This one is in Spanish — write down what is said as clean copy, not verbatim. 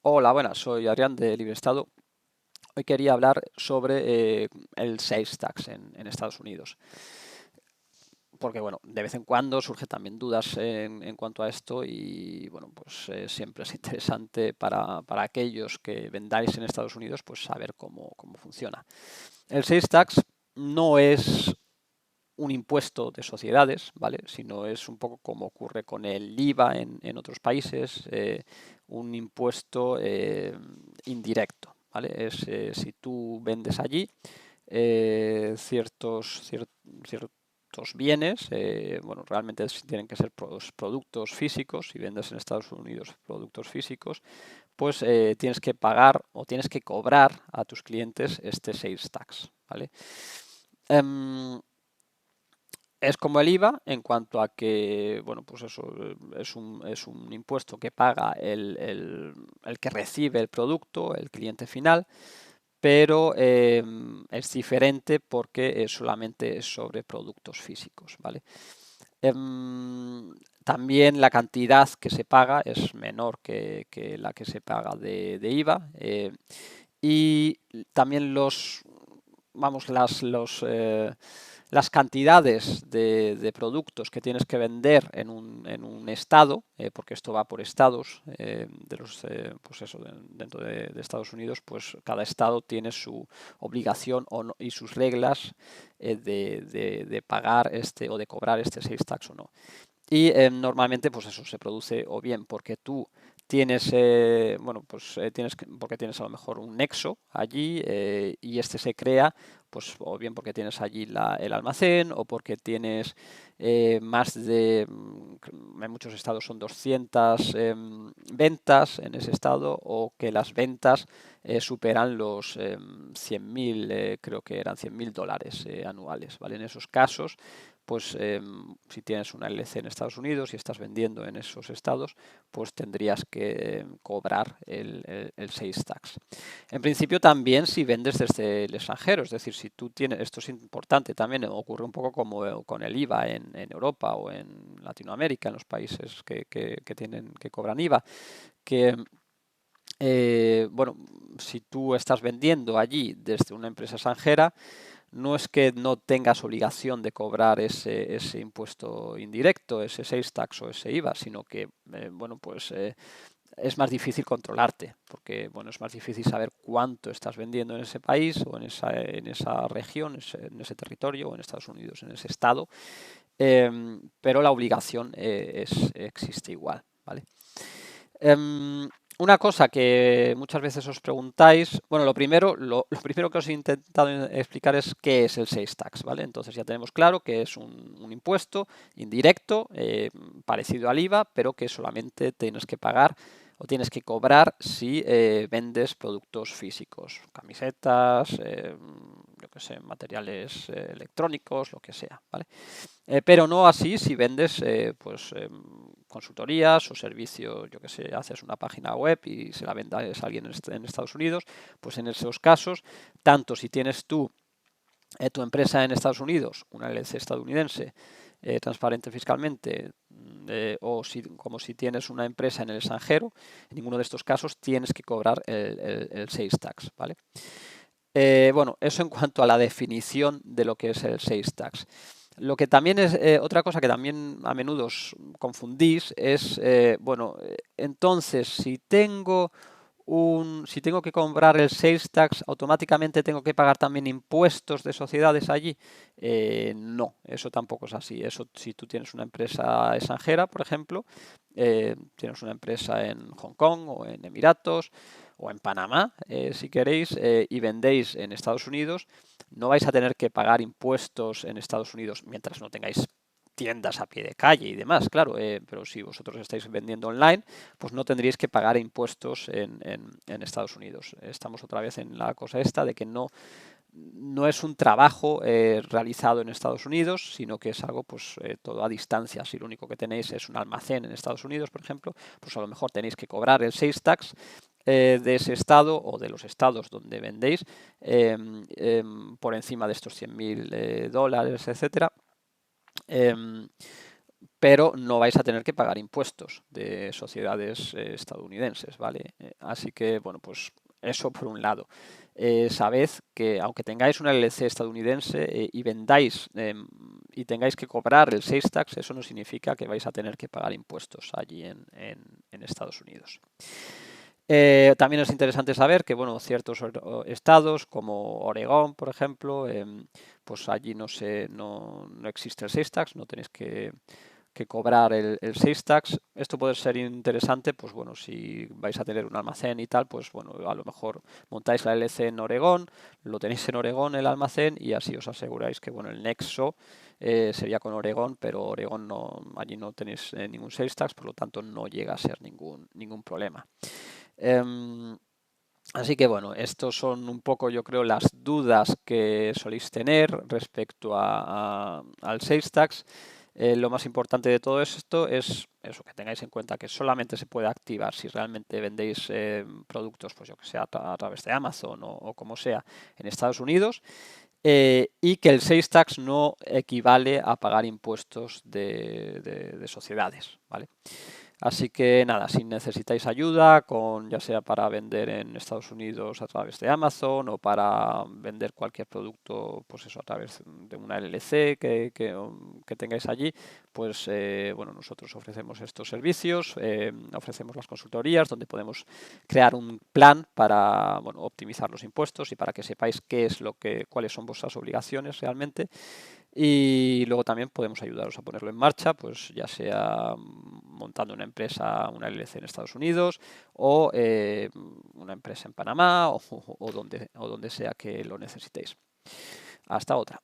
Hola, buenas, soy Adrián de LibreStado. Hoy quería hablar sobre el sales tax en Estados Unidos, porque bueno, de vez en cuando surgen también dudas en cuanto a esto y bueno, pues siempre es interesante para aquellos que vendáis en Estados Unidos, pues saber cómo funciona. El sales tax no es un impuesto de sociedades, ¿vale? Sino es un poco como ocurre con el IVA en otros países, un impuesto indirecto, ¿vale? Es si tú vendes allí ciertos bienes, bueno, realmente tienen que ser productos físicos, si vendes en Estados Unidos productos físicos, pues tienes que pagar o tienes que cobrar a tus clientes este sales tax, ¿vale? Em, es como el IVA en cuanto a que, bueno, pues eso es un impuesto que paga el que recibe el producto, el cliente final, pero es diferente porque solamente es sobre productos físicos, ¿vale? También la cantidad que se paga es menor que la que se paga de IVA, y también vamos, las cantidades de productos que tienes que vender en un estado, porque esto va por estados, pues eso, dentro de Estados Unidos, pues cada estado tiene su obligación y sus reglas de pagar o de cobrar este sales tax o no. Y normalmente, pues eso se produce o bien porque tú tienes, bueno, pues porque tienes a lo mejor un nexo allí y este se crea, pues o bien porque tienes allí el almacén o porque tienes más en muchos estados son 200 ventas en ese estado o que las ventas superan los 100.000, creo que eran $100.000 anuales, ¿vale? En esos casos pues si tienes una LLC en Estados Unidos y estás vendiendo en esos estados, pues tendrías que cobrar el sales tax. En principio también si vendes desde el extranjero, es decir, si tú tienes, esto es importante, también ocurre un poco como con el IVA en Europa o en Latinoamérica, en los países que cobran IVA, que bueno, si tú estás vendiendo allí desde una empresa extranjera, no es que no tengas obligación de cobrar ese impuesto indirecto, ese sales tax o ese IVA, sino que, bueno, pues es más difícil controlarte, porque, bueno, es más difícil saber cuánto estás vendiendo en ese país o en esa región, en ese territorio o en Estados Unidos, en ese estado, pero la obligación existe igual, ¿vale? Em, una cosa que muchas veces os preguntáis, bueno, lo primero que os he intentado explicar es qué es el sales tax, ¿vale? Entonces ya tenemos claro que es un impuesto indirecto, parecido al IVA, pero que solamente tienes que pagar o tienes que cobrar si vendes productos físicos, camisetas, yo qué sé, materiales electrónicos, lo que sea, ¿vale? Pero no así si vendes pues consultorías o servicios, yo que sé, haces una página web y se la vendes a alguien en Estados Unidos, pues en esos casos, tanto si tienes tú tu empresa en Estados Unidos, una LLC estadounidense, transparente fiscalmente, como si tienes una empresa en el extranjero, en ninguno de estos casos tienes que cobrar el sales tax, ¿vale? Bueno, eso en cuanto a la definición de lo que es el sales tax. Lo que también es, otra cosa que también a menudo os confundís es, bueno, entonces si tengo que cobrar el sales tax, automáticamente tengo que pagar también impuestos de sociedades allí. No, eso tampoco es así. Eso, si tú tienes una empresa extranjera, por ejemplo, tienes una empresa en Hong Kong o en Emiratos o en Panamá, si queréis, y vendéis en Estados Unidos, no vais a tener que pagar impuestos en Estados Unidos mientras no tengáis tiendas a pie de calle y demás, claro, pero si vosotros estáis vendiendo online, pues no tendríais que pagar impuestos en Estados Unidos. Estamos otra vez en la cosa esta de que no es un trabajo realizado en Estados Unidos, sino que es algo pues todo a distancia. Si lo único que tenéis es un almacén en Estados Unidos, por ejemplo, pues a lo mejor tenéis que cobrar el sales tax de ese estado o de los estados donde vendéis por encima de estos $100.000, etcétera. pero no vais a tener que pagar impuestos de sociedades estadounidenses, ¿vale? Así que, bueno, pues eso por un lado. Sabed que aunque tengáis una LLC estadounidense y vendáis y tengáis que cobrar el sales tax, eso no significa que vais a tener que pagar impuestos allí en Estados Unidos. También es interesante saber que, bueno, ciertos estados como Oregón, por ejemplo, pues allí no existe el sales tax, no tenéis que cobrar el sales tax. Esto puede ser interesante, pues bueno, si vais a tener un almacén y tal, pues bueno, a lo mejor montáis la LC en Oregón, lo tenéis en Oregón el almacén y así os aseguráis que, bueno, el nexo sería con Oregón, pero Oregón no, allí no tenéis ningún sales tax, por lo tanto no llega a ser ningún problema. Así que bueno, estos son un poco, yo creo, las dudas que soléis tener respecto al sales tax. Lo más importante de todo esto es eso, que tengáis en cuenta que solamente se puede activar si realmente vendéis productos, pues yo que sé, a través de Amazon o como sea, en Estados Unidos, y que el sales tax no equivale a pagar impuestos de sociedades, ¿vale? Así que nada, si necesitáis ayuda, ya sea para vender en Estados Unidos a través de Amazon o para vender cualquier producto, pues eso, a través de una LLC que tengáis allí, pues bueno, nosotros ofrecemos estos servicios, ofrecemos las consultorías donde podemos crear un plan para, bueno, optimizar los impuestos y para que sepáis cuáles son vuestras obligaciones realmente. Y luego también podemos ayudaros a ponerlo en marcha, pues ya sea montando una empresa, una LLC en Estados Unidos o una empresa en Panamá o donde sea que lo necesitéis. Hasta otra.